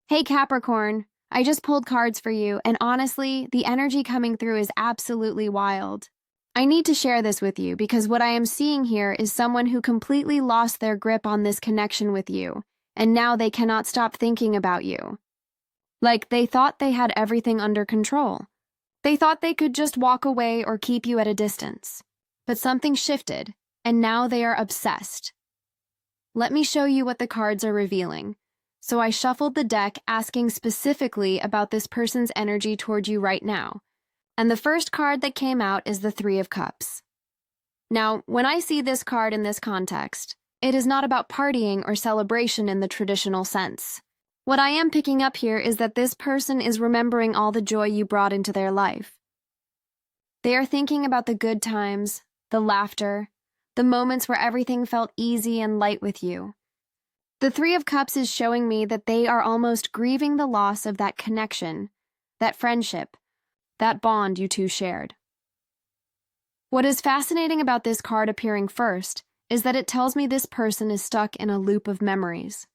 Hey Capricorn, I just pulled cards for you, and honestly, the energy coming through is absolutely wild. I need to share this with you because what I am seeing here is someone who completely lost their grip on this connection with you, and now they cannot stop thinking about you. Like they thought they had everything under control. They thought they could just walk away or keep you at a distance. But something shifted, and now they are obsessed. Let me show you what the cards are revealing. So I shuffled the deck asking specifically about this person's energy toward you right now. And the first card that came out is the Three of Cups. Now, when I see this card in this context, it is not about partying or celebration in the traditional sense. What I am picking up here is that this person is remembering all the joy you brought into their life. They are thinking about the good times, the laughter, the moments where everything felt easy and light with you. The Three of Cups is showing me that they are almost grieving the loss of that connection, that friendship, that bond you two shared. What is fascinating about this card appearing first is that it tells me this person is stuck in a loop of memories.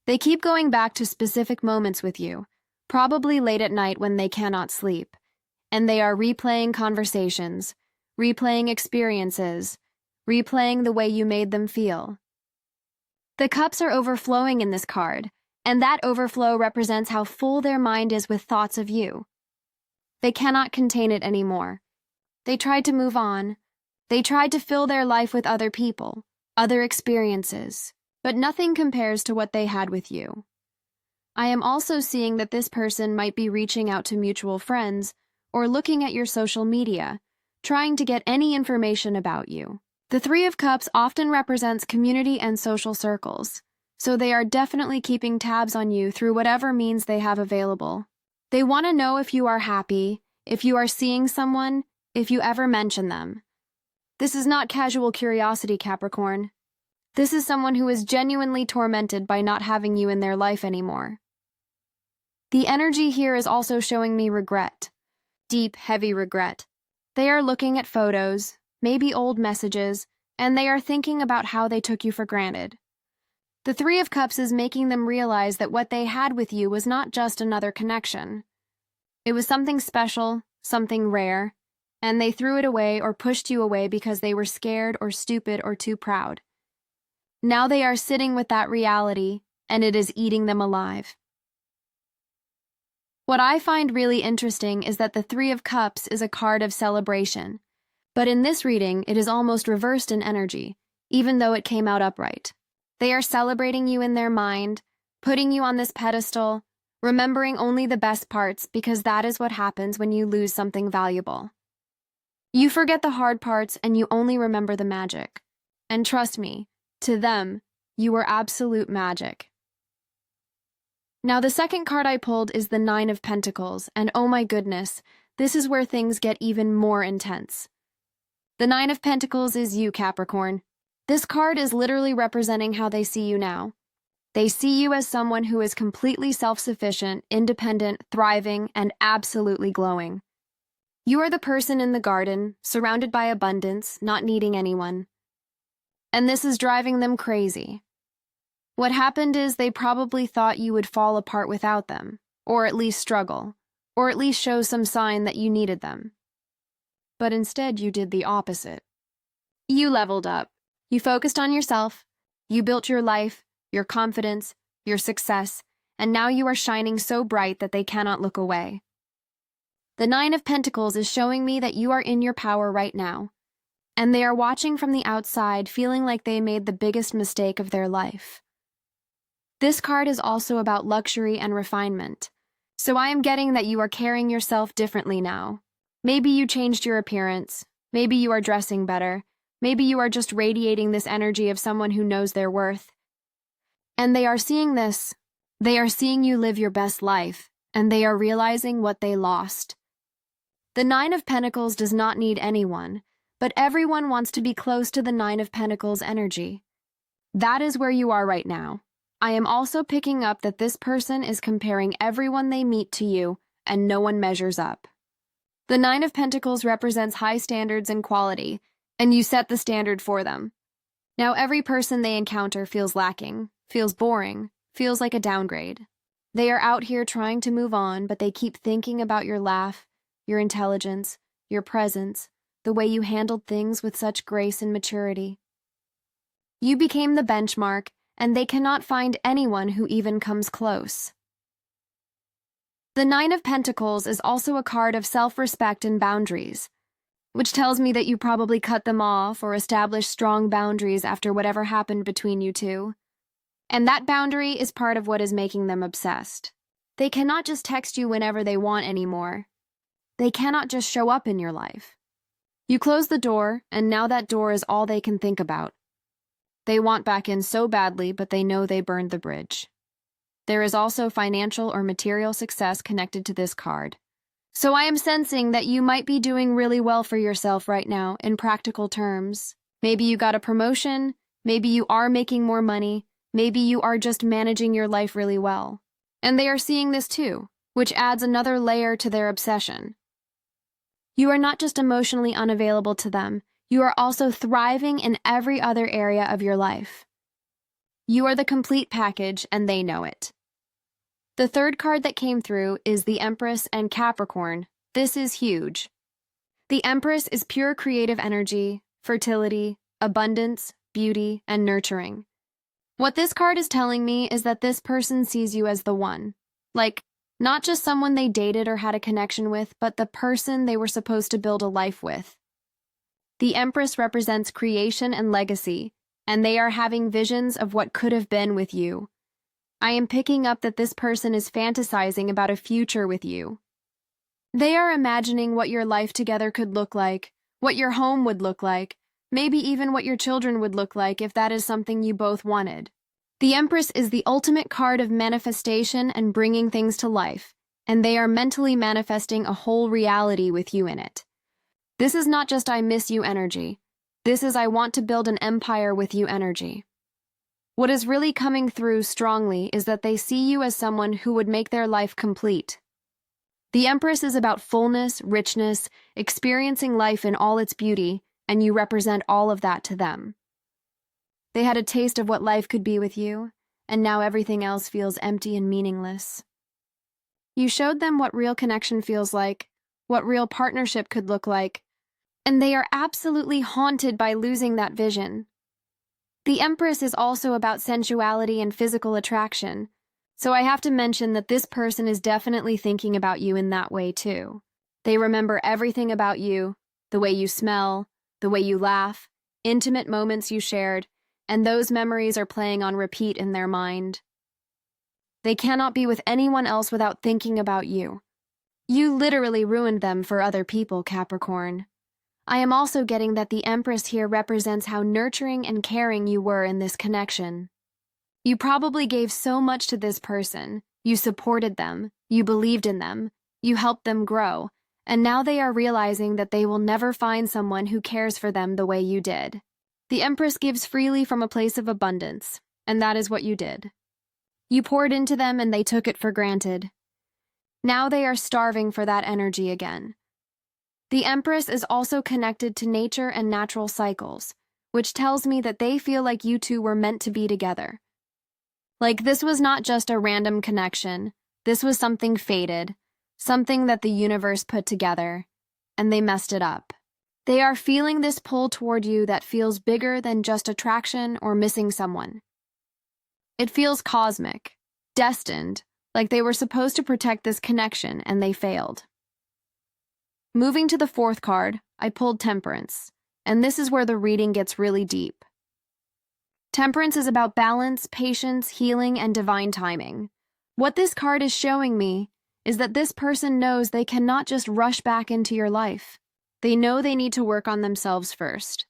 They keep going back to specific moments with you, probably late at night when they cannot sleep, and they are replaying conversations, replaying experiences, replaying the way you made them feel. The cups are overflowing in this card, and that overflow represents how full their mind is with thoughts of you. They cannot contain it anymore. They tried to move on. They tried to fill their life with other people, other experiences, but nothing compares to what they had with you. I am also seeing that this person might be reaching out to mutual friends or looking at your social media, trying to get any information about you. The Three of Cups often represents community and social circles, so they are definitely keeping tabs on you through whatever means they have available. They want to know if you are happy, if you are seeing someone, if you ever mention them. This is not casual curiosity, Capricorn. This is someone who is genuinely tormented by not having you in their life anymore. The energy here is also showing me regret. Deep, heavy regret. They are looking at photos, maybe old messages, and they are thinking about how they took you for granted. The Three of Cups is making them realize that what they had with you was not just another connection. It was something special, something rare, and they threw it away or pushed you away because they were scared or stupid or too proud. Now they are sitting with that reality, and it is eating them alive. What I find really interesting is that the Three of Cups is a card of celebration. But in this reading, it is almost reversed in energy, even though it came out upright. They are celebrating you in their mind, putting you on this pedestal, remembering only the best parts because that is what happens when you lose something valuable. You forget the hard parts and you only remember the magic. And trust me, to them, you were absolute magic. Now the second card I pulled is the Nine of Pentacles, and oh my goodness, this is where things get even more intense. The Nine of Pentacles is you, Capricorn. This card is literally representing how they see you now. They see you as someone who is completely self-sufficient, independent, thriving, and absolutely glowing. You are the person in the garden, surrounded by abundance, not needing anyone. And this is driving them crazy. What happened is they probably thought you would fall apart without them, or at least struggle, or at least show some sign that you needed them. But instead you did the opposite. You leveled up. You focused on yourself. You built your life, your confidence, your success, and now you are shining so bright that they cannot look away. The Nine of Pentacles is showing me that you are in your power right now, and they are watching from the outside, feeling like they made the biggest mistake of their life. This card is also about luxury and refinement, so I am getting that you are carrying yourself differently now. Maybe you changed your appearance, maybe you are dressing better, maybe you are just radiating this energy of someone who knows their worth. And they are seeing this. They are seeing you live your best life, and they are realizing what they lost. The Nine of Pentacles does not need anyone, but everyone wants to be close to the Nine of Pentacles energy. That is where you are right now. I am also picking up that this person is comparing everyone they meet to you, and no one measures up. The Nine of Pentacles represents high standards and quality, and you set the standard for them. Now every person they encounter feels lacking, feels boring, feels like a downgrade. They are out here trying to move on, but they keep thinking about your laugh, your intelligence, your presence, the way you handled things with such grace and maturity. You became the benchmark, and they cannot find anyone who even comes close. The Nine of Pentacles is also a card of self-respect and boundaries, which tells me that you probably cut them off or established strong boundaries after whatever happened between you two. And that boundary is part of what is making them obsessed. They cannot just text you whenever they want anymore. They cannot just show up in your life. You close the door, and now that door is all they can think about. They want back in so badly, but they know they burned the bridge. There is also financial or material success connected to this card. So I am sensing that you might be doing really well for yourself right now in practical terms. Maybe you got a promotion, maybe you are making more money, maybe you are just managing your life really well. And they are seeing this too, which adds another layer to their obsession. You are not just emotionally unavailable to them, you are also thriving in every other area of your life. You are the complete package, and they know it. The third card that came through is the Empress and Capricorn. This is huge. The Empress is pure creative energy, fertility, abundance, beauty, and nurturing. What this card is telling me is that this person sees you as the one. Like, not just someone they dated or had a connection with, but the person they were supposed to build a life with. The Empress represents creation and legacy, and they are having visions of what could have been with you. I am picking up that this person is fantasizing about a future with you. They are imagining what your life together could look like, what your home would look like, maybe even what your children would look like if that is something you both wanted. The Empress is the ultimate card of manifestation and bringing things to life, and they are mentally manifesting a whole reality with you in it. This is not just I miss you energy. This is I want to build an empire with you energy. What is really coming through strongly is that they see you as someone who would make their life complete. The Empress is about fullness, richness, experiencing life in all its beauty, and you represent all of that to them. They had a taste of what life could be with you, and now everything else feels empty and meaningless. You showed them what real connection feels like, what real partnership could look like, and they are absolutely haunted by losing that vision. The Empress is also about sensuality and physical attraction, so I have to mention that this person is definitely thinking about you in that way too. They remember everything about you, the way you smell, the way you laugh, intimate moments you shared, and those memories are playing on repeat in their mind. They cannot be with anyone else without thinking about you. You literally ruined them for other people, Capricorn. I am also getting that the Empress here represents how nurturing and caring you were in this connection. You probably gave so much to this person. You supported them, you believed in them, you helped them grow, and now they are realizing that they will never find someone who cares for them the way you did. The Empress gives freely from a place of abundance, and that is what you did. You poured into them and they took it for granted. Now they are starving for that energy again. The Empress is also connected to nature and natural cycles, which tells me that they feel like you two were meant to be together. Like this was not just a random connection, this was something fated, something that the universe put together, and they messed it up. They are feeling this pull toward you that feels bigger than just attraction or missing someone. It feels cosmic, destined, like they were supposed to protect this connection and they failed. Moving to the fourth card, I pulled Temperance, and this is where the reading gets really deep. Temperance is about balance, patience, healing, and divine timing. What this card is showing me is that this person knows they cannot just rush back into your life. They know they need to work on themselves first.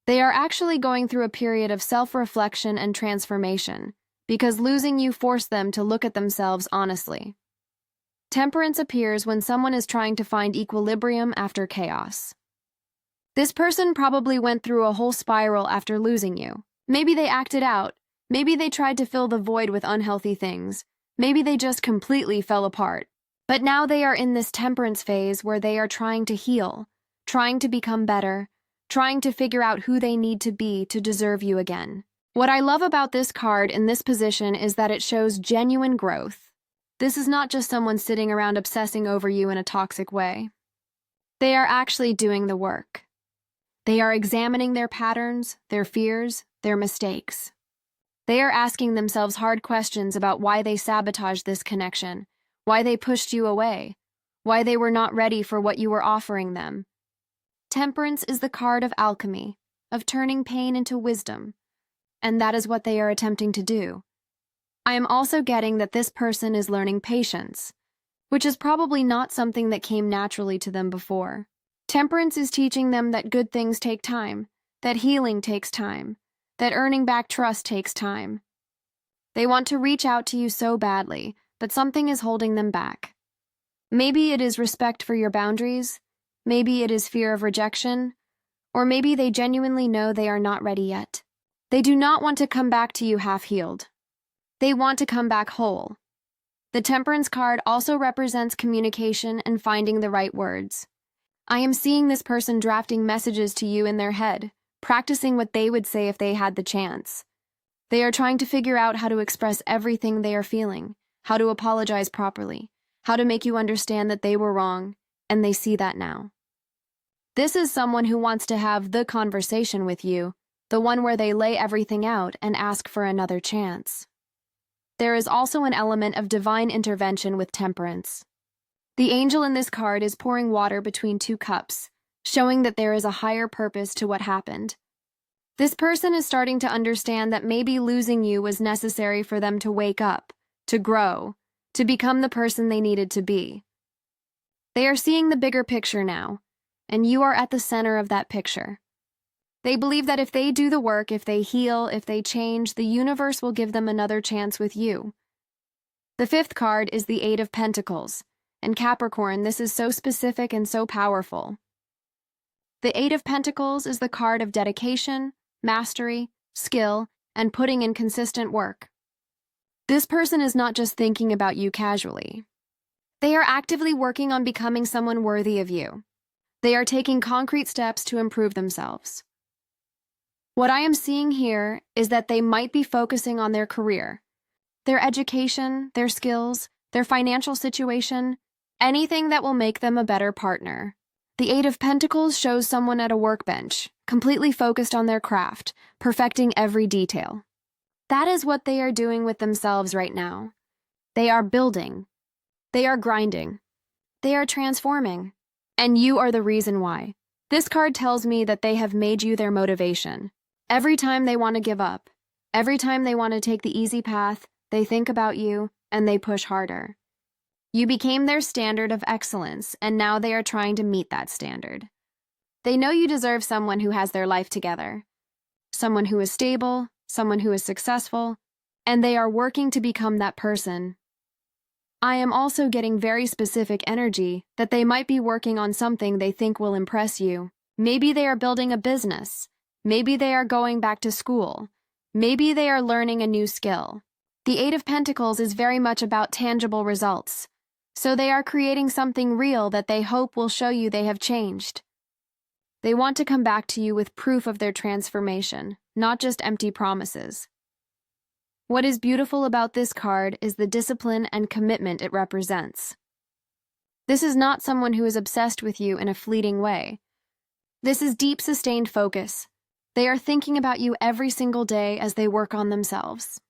They are actually going through a period of self-reflection and transformation, because losing you forced them to look at themselves honestly. Temperance appears when someone is trying to find equilibrium after chaos. This person probably went through a whole spiral after losing you. Maybe they acted out. Maybe they tried to fill the void with unhealthy things. Maybe they just completely fell apart. But now they are in this temperance phase where they are trying to heal, trying to become better, trying to figure out who they need to be to deserve you again. What I love about this card in this position is that it shows genuine growth. This is not just someone sitting around obsessing over you in a toxic way. They are actually doing the work. They are examining their patterns, their fears, their mistakes. They are asking themselves hard questions about why they sabotaged this connection, why they pushed you away, why they were not ready for what you were offering them. Temperance is the card of alchemy, of turning pain into wisdom, and that is what they are attempting to do. I am also getting that this person is learning patience, which is probably not something that came naturally to them before. Temperance is teaching them that good things take time, that healing takes time, that earning back trust takes time. They want to reach out to you so badly, but something is holding them back. Maybe it is respect for your boundaries, maybe it is fear of rejection, or maybe they genuinely know they are not ready yet. They do not want to come back to you half-healed. They want to come back whole. The Temperance card also represents communication and finding the right words. I am seeing this person drafting messages to you in their head, practicing what they would say if they had the chance. They are trying to figure out how to express everything they are feeling, how to apologize properly, how to make you understand that they were wrong, and they see that now. This is someone who wants to have the conversation with you, the one where they lay everything out and ask for another chance. There is also an element of divine intervention with Temperance. The angel in this card is pouring water between two cups, showing that there is a higher purpose to what happened. This person is starting to understand that maybe losing you was necessary for them to wake up, to grow, to become the person they needed to be. They are seeing the bigger picture now, and you are at the center of that picture. They believe that if they do the work, if they heal, if they change, the universe will give them another chance with you. The fifth card is the Eight of Pentacles, and Capricorn, this is so specific and so powerful. The Eight of Pentacles is the card of dedication, mastery, skill, and putting in consistent work. This person is not just thinking about you casually. They are actively working on becoming someone worthy of you. They are taking concrete steps to improve themselves. What I am seeing here is that they might be focusing on their career, their education, their skills, their financial situation, anything that will make them a better partner. The Eight of Pentacles shows someone at a workbench, completely focused on their craft, perfecting every detail. That is what they are doing with themselves right now. They are building. They are grinding. They are transforming. And you are the reason why. This card tells me that they have made you their motivation. Every time they want to give up, every time they want to take the easy path, they think about you and they push harder. You became their standard of excellence, and now they are trying to meet that standard. They know you deserve someone who has their life together, someone who is stable, someone who is successful, and they are working to become that person. I am also getting very specific energy that they might be working on something they think will impress you. Maybe they are building a business. Maybe they are going back to school. Maybe they are learning a new skill. The Eight of Pentacles is very much about tangible results. So they are creating something real that they hope will show you they have changed. They want to come back to you with proof of their transformation, not just empty promises. What is beautiful about this card is the discipline and commitment it represents. This is not someone who is obsessed with you in a fleeting way. This is deep, sustained focus. They are thinking about you every single day as they work on themselves.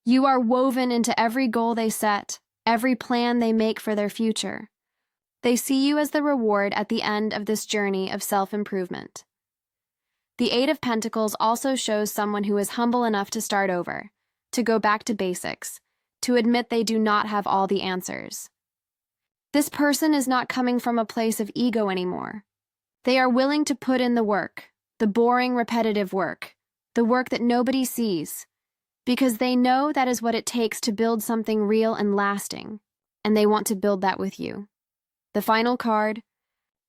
You are woven into every goal they set, every plan they make for their future. They see you as the reward at the end of this journey of self-improvement. The Eight of Pentacles also shows someone who is humble enough to start over, to go back to basics, to admit they do not have all the answers. This person is not coming from a place of ego anymore. They are willing to put in the work, the boring, repetitive work, the work that nobody sees, because they know that is what it takes to build something real and lasting, and they want to build that with you. The final card,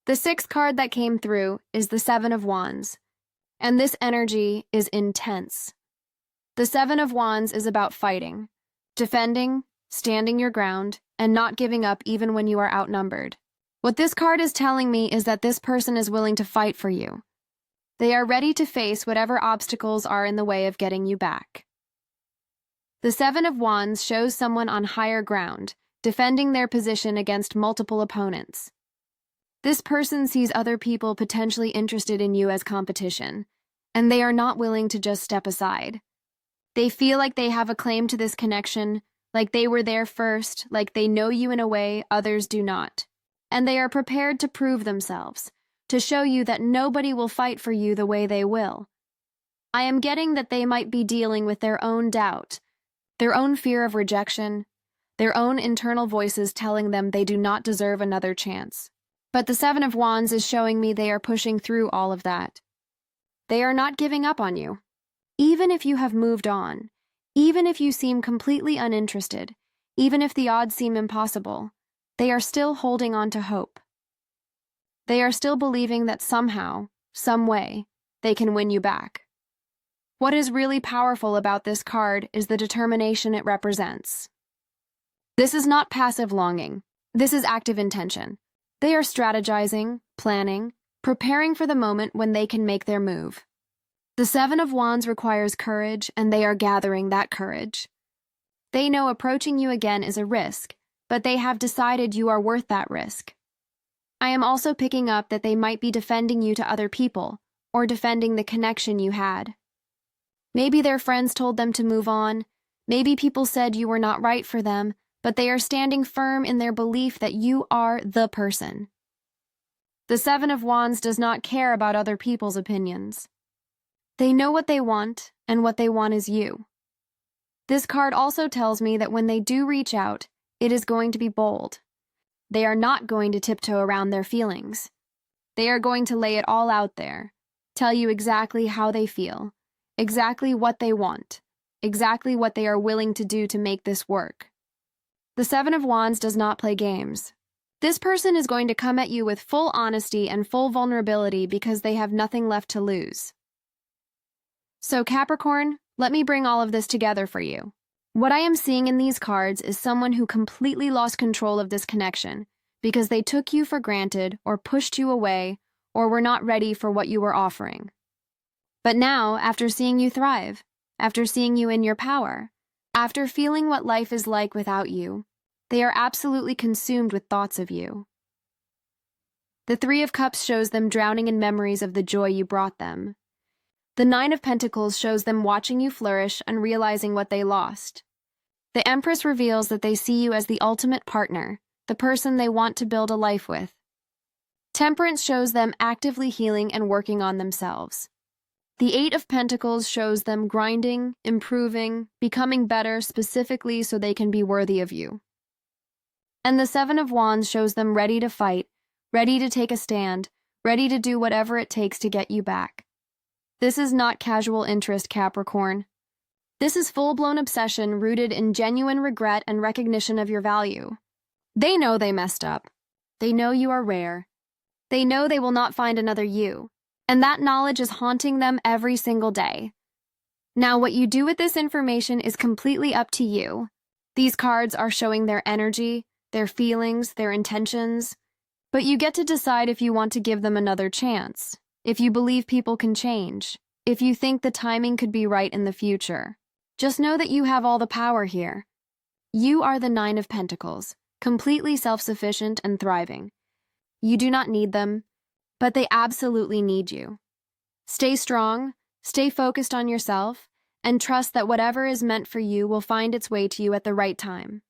the sixth card that came through, is the Seven of Wands, and this energy is intense. The Seven of Wands is about fighting, defending, standing your ground, and not giving up even when you are outnumbered. What this card is telling me is that this person is willing to fight for you. They are ready to face whatever obstacles are in the way of getting you back. The Seven of Wands shows someone on higher ground, defending their position against multiple opponents. This person sees other people potentially interested in you as competition, and they are not willing to just step aside. They feel like they have a claim to this connection, like they were there first, like they know you in a way others do not. And they are prepared to prove themselves, to show you that nobody will fight for you the way they will. I am getting that they might be dealing with their own doubt, their own fear of rejection, their own internal voices telling them they do not deserve another chance. But the Seven of Wands is showing me they are pushing through all of that. They are not giving up on you. Even if you have moved on, even if you seem completely uninterested, even if the odds seem impossible, they are still holding on to hope. They are still believing that somehow, some way, they can win you back. What is really powerful about this card is the determination it represents. This is not passive longing. This is active intention. They are strategizing, planning, preparing for the moment when they can make their move. The Seven of Wands requires courage, and they are gathering that courage. They know approaching you again is a risk, but they have decided you are worth that risk. I am also picking up that they might be defending you to other people, or defending the connection you had. Maybe their friends told them to move on, maybe people said you were not right for them, but they are standing firm in their belief that you are the person. The Seven of Wands does not care about other people's opinions. They know what they want, and what they want is you. This card also tells me that when they do reach out, it is going to be bold. They are not going to tiptoe around their feelings. They are going to lay it all out there, tell you exactly how they feel, exactly what they want, exactly what they are willing to do to make this work. The Seven of Wands does not play games. This person is going to come at you with full honesty and full vulnerability because they have nothing left to lose. So Capricorn, let me bring all of this together for you. What I am seeing in these cards is someone who completely lost control of this connection because they took you for granted or pushed you away or were not ready for what you were offering. But now, after seeing you thrive, after seeing you in your power, after feeling what life is like without you, they are absolutely consumed with thoughts of you. The Three of Cups shows them drowning in memories of the joy you brought them. The Nine of Pentacles shows them watching you flourish and realizing what they lost. The Empress reveals that they see you as the ultimate partner, the person they want to build a life with. Temperance shows them actively healing and working on themselves. The Eight of Pentacles shows them grinding, improving, becoming better specifically so they can be worthy of you. And the Seven of Wands shows them ready to fight, ready to take a stand, ready to do whatever it takes to get you back. This is not casual interest, Capricorn. This is full-blown obsession rooted in genuine regret and recognition of your value. They know they messed up. They know you are rare. They know they will not find another you. And that knowledge is haunting them every single day. Now, what you do with this information is completely up to you. These cards are showing their energy, their feelings, their intentions, but you get to decide if you want to give them another chance, if you believe people can change, if you think the timing could be right in the future. Just know that you have all the power here. You are the Nine of Pentacles, completely self-sufficient and thriving. You do not need them, but they absolutely need you. Stay strong, stay focused on yourself, and trust that whatever is meant for you will find its way to you at the right time.